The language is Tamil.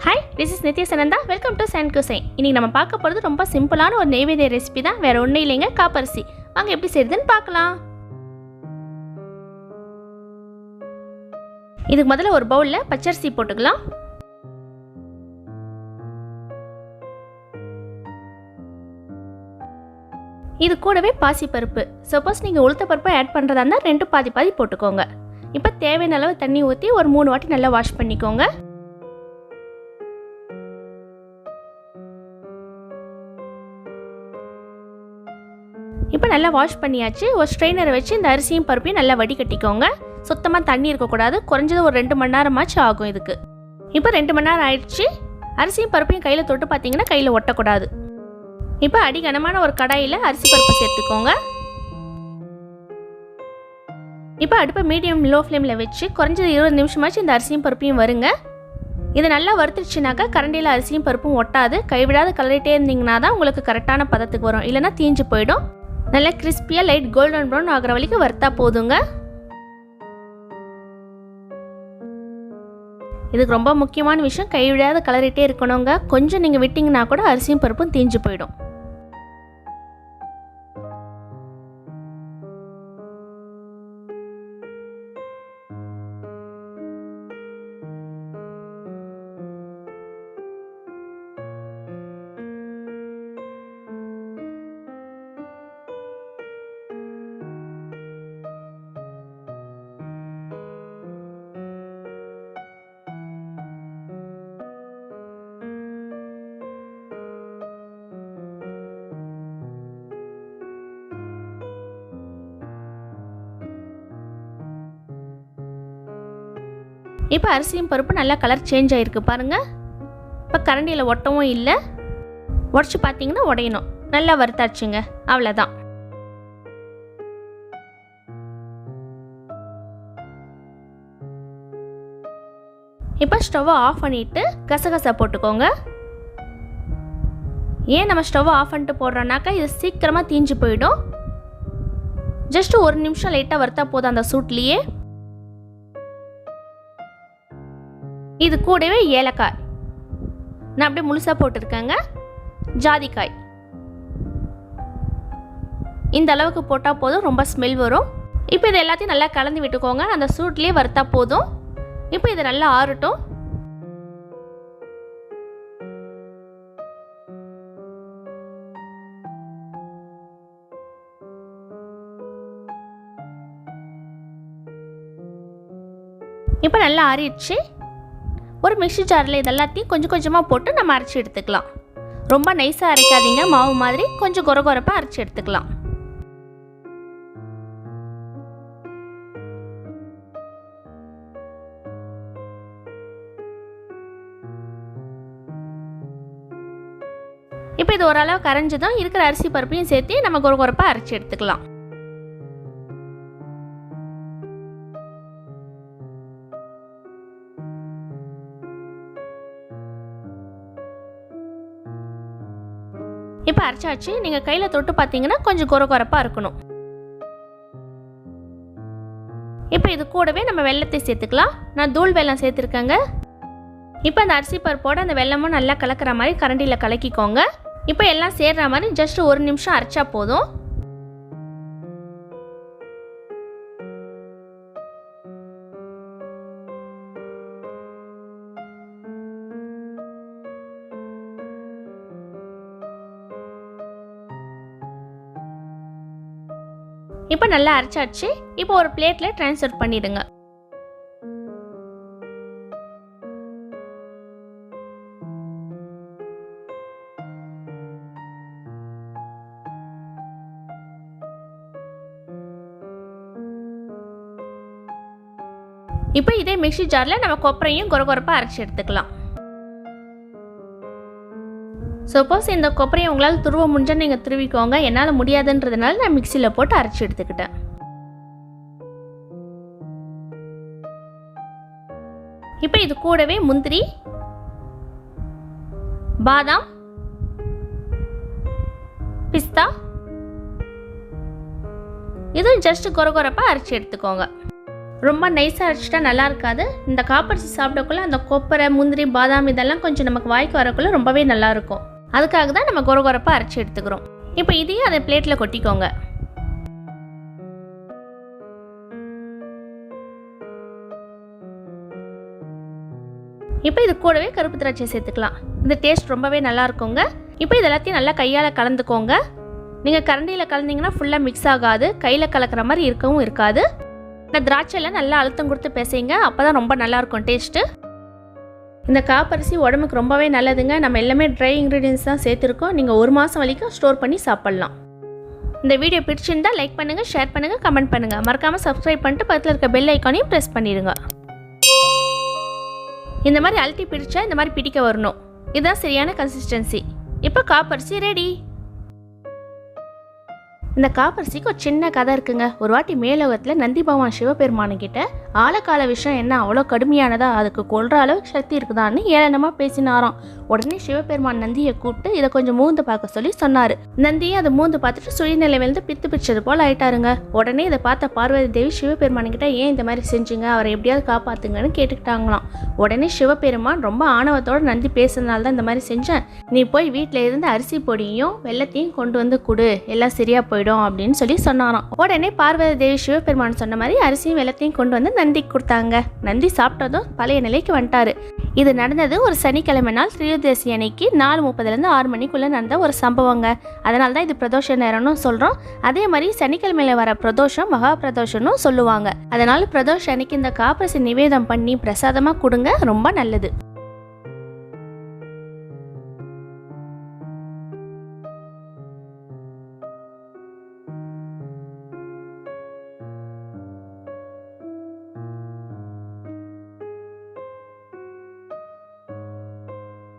Hi, this is Nandhi. Welcome to Cuisine. இன்னைக்கு நம்ம பார்க்க போறது ரொம்ப சிம்பிளான ஒரு நெய்வேத்திய ரெசிபி தான். வேற ஒண்ணும் இல்லைங்க, காப்பரிசி. வாங்க எப்படி செய்யறதுன்னு பார்க்கலாம். இதுக்கு முதல்ல ஒரு பவுல்ல பச்சரிசி போட்டுக்கலாம். இது கூடவே பாசி பருப்பு. சப்போஸ் நீங்க உளுத்த பருப்பு ஆட் பண்றதா இருந்தா ரெண்டு பாதி பாதி போட்டுக்கோங்க. இப்போ தேவையான அளவு தண்ணி ஊத்தி ஒரு 3 வாட்டி நல்லா வாஷ் பண்ணிக்கோங்க. இப்போ நல்லா வாஷ் பண்ணியாச்சு. ஒரு ஸ்ட்ரெயினரை வச்சு இந்த அரிசியும் பருப்பையும் நல்லா வடிகட்டிக்கோங்க. சுத்தமாக தண்ணி இருக்கக்கூடாது. குறைஞ்சது ஒரு 2 மணி நேரமாச்சு ஆகும் இதுக்கு. இப்போ 2 மணி நேரம் ஆயிடுச்சு. அரிசியும் பருப்பையும் கையில் தொட்டு பார்த்தீங்கன்னா கையில் ஒட்டக்கூடாது. இப்போ அடிகனமான ஒரு கடாயில் அரிசி பருப்பு சேர்த்துக்கோங்க. இப்போ அடுப்பை மீடியம் லோ ஃப்ளேமில் வச்சு குறைஞ்சது 20 நிமிஷமாச்சு இந்த அரிசியும் பருப்பையும் வருங்க. இது நல்லா வறுத்துருச்சுனாக்கா கரண்டியில் அரிசியும் பருப்பும் ஒட்டாது. கைவிடாத கலரிட்டே இருந்தீங்கன்னா தான் உங்களுக்கு கரெக்டான பதத்துக்கு வரும். இல்லைனா தீஞ்சு போயிடும். நல்லா கிறிஸ்பியாக லைட் கோல்டன் ப்ரௌன் ஆகிற வரைக்கும் வறுத்தா போதுங்க. இதுக்கு ரொம்ப முக்கியமான விஷயம், கைவிடாத கலரிட்டே இருக்கணுங்க. கொஞ்சம் நீங்கள் விட்டிங்கன்னா கூட அரிசியும் பருப்பும் தீஞ்சு போயிடும். இப்போ அரிசியும் பருப்பு நல்லா கலர் சேஞ்ச் ஆகிருக்கு பாருங்கள். இப்போ கரண்டியில் ஒட்டவும் இல்லை. உடச்சி பார்த்தீங்கன்னா உடையணும். நல்லா வறுத்தாச்சுங்க, அவ்வளோதான். இப்போ ஸ்டவ்வை ஆஃப் பண்ணிவிட்டு கசகசா போட்டுக்கோங்க. ஏன் நம்ம ஸ்டவ்வை ஆஃப் பண்ணிட்டு போடுறோன்னாக்கா இது சீக்கிரமாக தீஞ்சு போயிடும். ஜஸ்ட் 1 நிமிஷம் லைட்டாக வறுத்தா போதும் அந்த சூட்லேயே. இது கூடவே ஏலக்காய் நான் அப்படியே முழுசாக போட்டிருக்கேங்க. ஜாதிக்காய் இந்த அளவுக்கு போட்டால் போதும், ரொம்ப ஸ்மெல் வரும். இப்போ இது எல்லாத்தையும் நல்லா கலந்து விட்டுக்கோங்க. அந்த சூட்லேயே வறுத்தா போதும். இப்போ இது நல்லா ஆறட்டும். இப்போ நல்லா ஆறிடுச்சு. ஒரு மிக்ஸி ஜாரில் இதெல்லாத்தையும் கொஞ்சம் கொஞ்சமாக போட்டு நம்ம அரைச்சி எடுத்துக்கலாம். ரொம்ப நைஸாக அரைக்காதீங்க, மாவு மாதிரி கொஞ்சம் கொரகொரப்பாக அரைச்சி எடுத்துக்கலாம். இப்போ இது ஓரளவு கரைஞ்சதும் இருக்கிற அரிசி பருப்பையும் சேர்த்து நம்ம கொரகொரப்பாக அரைச்சி எடுத்துக்கலாம். இப்போ அரைச்சாச்சு. நீங்கள் கையில் தொட்டு பார்த்தீங்கன்னா கொஞ்சம் கொரகொரப்பாக இருக்கணும். இப்போ இது கூடவே நம்ம வெல்லத்தை சேர்த்துக்கலாம். நான் தூள் வெல்லம் சேர்த்துருக்கேங்க. இப்போ அந்த அரிசி பருப்போடு அந்த வெல்லமும் நல்லா கலக்கிற மாதிரி கரண்டியில் கலக்கிக்கோங்க. இப்போ எல்லாம் சேர்ற மாதிரி ஜஸ்ட் 1 நிமிஷம் அரைச்சா போதும். இப்போ நல்லா அரைச்சாச்சு. இப்போ ஒரு பிளேட்டில் ட்ரான்ஸ்ஃபர் பண்ணிடுங்க. இப்போ இதே மிக்ஸி ஜாரில் நம்ம கொப்பரையும் கொரகொரப்பாக அரைச்சி எடுத்துக்கலாம். சப்போஸ் இந்த கொப்பரையை உங்களால் துருவ முடிஞ்சால் நீங்கள் துருவிக்கோங்க. என்னால் முடியாதுன்றதுனால நான் மிக்சியில் போட்டு அரைச்சி எடுத்துக்கிட்டேன். இப்போ இது கூடவே முந்திரி, பாதாம், பிஸ்தா இதுவும் ஜஸ்ட் கொரகொரப்பாக அரைச்சி எடுத்துக்கோங்க. ரொம்ப நைஸாக அரைச்சிட்டா நல்லா இருக்காது. இந்த காப்பரிசி சாப்பிடக்குள்ள அந்த கொப்பரை, முந்திரி, பாதாம் இதெல்லாம் கொஞ்சம் நமக்கு வாய்க்கு வரக்குள்ள ரொம்பவே நல்லாயிருக்கும். அதுக்காக தான் நம்ம கொரகொரப்பாக அரைச்சி எடுத்துக்கிறோம். இப்போ இதையும் அதை பிளேட்டில் கொட்டிக்கோங்க. இப்போ இது கூடவே கருப்பு திராட்சை சேர்த்துக்கலாம். இந்த டேஸ்ட் ரொம்பவே நல்லா இருக்குங்க. இப்போ இது எல்லாத்தையும் நல்லா கையால் கலந்துக்கோங்க. நீங்கள் கரண்டியில் கலந்தீங்கன்னா ஃபுல்லாக மிக்ஸ் ஆகாது, கையில் கலக்கிற மாதிரி இருக்கவும் இருக்காது. இந்த திராட்சையில் நல்லா அழுத்தம் கொடுத்து பேசுங்க, அப்போ தான் ரொம்ப நல்லாயிருக்கும் டேஸ்ட்டு. இந்த காப்பரிசி உடம்புக்கு ரொம்பவே நல்லதுங்க. நம்ம எல்லாமே ட்ரை இன்க்ரீடியன்ஸ் தான் சேர்த்துருக்கோம். நீங்கள் 1 மாதம் வரைக்கும் ஸ்டோர் பண்ணி சாப்பிட்லாம். இந்த வீடியோ பிடிச்சிருந்தால் லைக் பண்ணுங்கள், ஷேர் பண்ணுங்கள், கமெண்ட் பண்ணுங்கள். மறக்காமல் சப்ஸ்கிரைப் பண்ணிட்டு பக்கத்தில் இருக்க பெல் ஐக்கானையும் ப்ரெஸ் பண்ணிடுங்க. இந்த மாதிரி அழுத்தி பிடிச்சா இந்த மாதிரி பிடிக்க வரணும். இதுதான் சரியான கன்சிஸ்டன்சி. இப்போ காப்பரிசி ரெடி. இந்த காப்பரிசிக்கு ஒரு சின்ன கதை இருக்குங்க. ஒரு வாட்டி மேலோகத்தில் நந்தி பகவான் சிவபெருமானுக்கிட்ட ஆழக்கால விஷயம் என்ன அவ்வளோ கடுமையானதா, அதுக்கு கொல்ற அளவுக்கு சக்தி இருக்குதான்னு ஏளனமாக பேசினாராம். உடனே சிவபெருமான் நந்தியை கூப்பிட்டு இதை கொஞ்சம் மூந்து பார்க்க சொல்லி சொன்னார். நந்தியை அதை மூந்து பார்த்துட்டு சுயநிலை விழுந்து பித்து பிடிச்சது போல் ஆயிட்டாருங்க. உடனே இதை பார்த்த பார்வதி தேவி சிவபெருமானுக்கிட்ட ஏன் இந்த மாதிரி செஞ்சீங்க, அவரை எப்படியாவது காப்பாற்றுங்கன்னு கேட்டுக்கிட்டாங்களாம். உடனே சிவபெருமான் ரொம்ப ஆணவத்தோடு நந்தி பேசுறதுனால தான் இந்த மாதிரி செஞ்சேன், நீ போய் வீட்டில் இருந்து அரிசி பொடியும் வெள்ளத்தையும் கொண்டு வந்து கொடு, எல்லாம் சரியா போயிடும் அப்படின்னு சொல்லி சொன்னாராம். உடனே பார்வதி தேவி சிவபெருமான் சொன்ன மாதிரி அரிசியும் வெள்ளத்தையும் கொண்டு வந்து நந்திக்கு கொடுத்தாங்க. நந்தி சாப்பிட்டதும் பழைய நிலைக்கு வந்துட்டாரு. இது நடந்தது ஒரு சனிக்கிழமை நாள் திரியோதசி அன்னைக்கு 4:30 6 மணிக்குள்ள நடந்த ஒரு சம்பவங்க. அதனால தான் இது பிரதோஷ நேரம்னு சொல்றோம். அதே மாதிரி சனிக்கிழமையில வர பிரதோஷம் மகா பிரதோஷம்னு சொல்லுவாங்க. அதனால பிரதோஷ அன்னைக்கு இந்த காப்பரிசி நிவேதம் பண்ணி பிரசாதமா கொடுங்க, ரொம்ப நல்லது.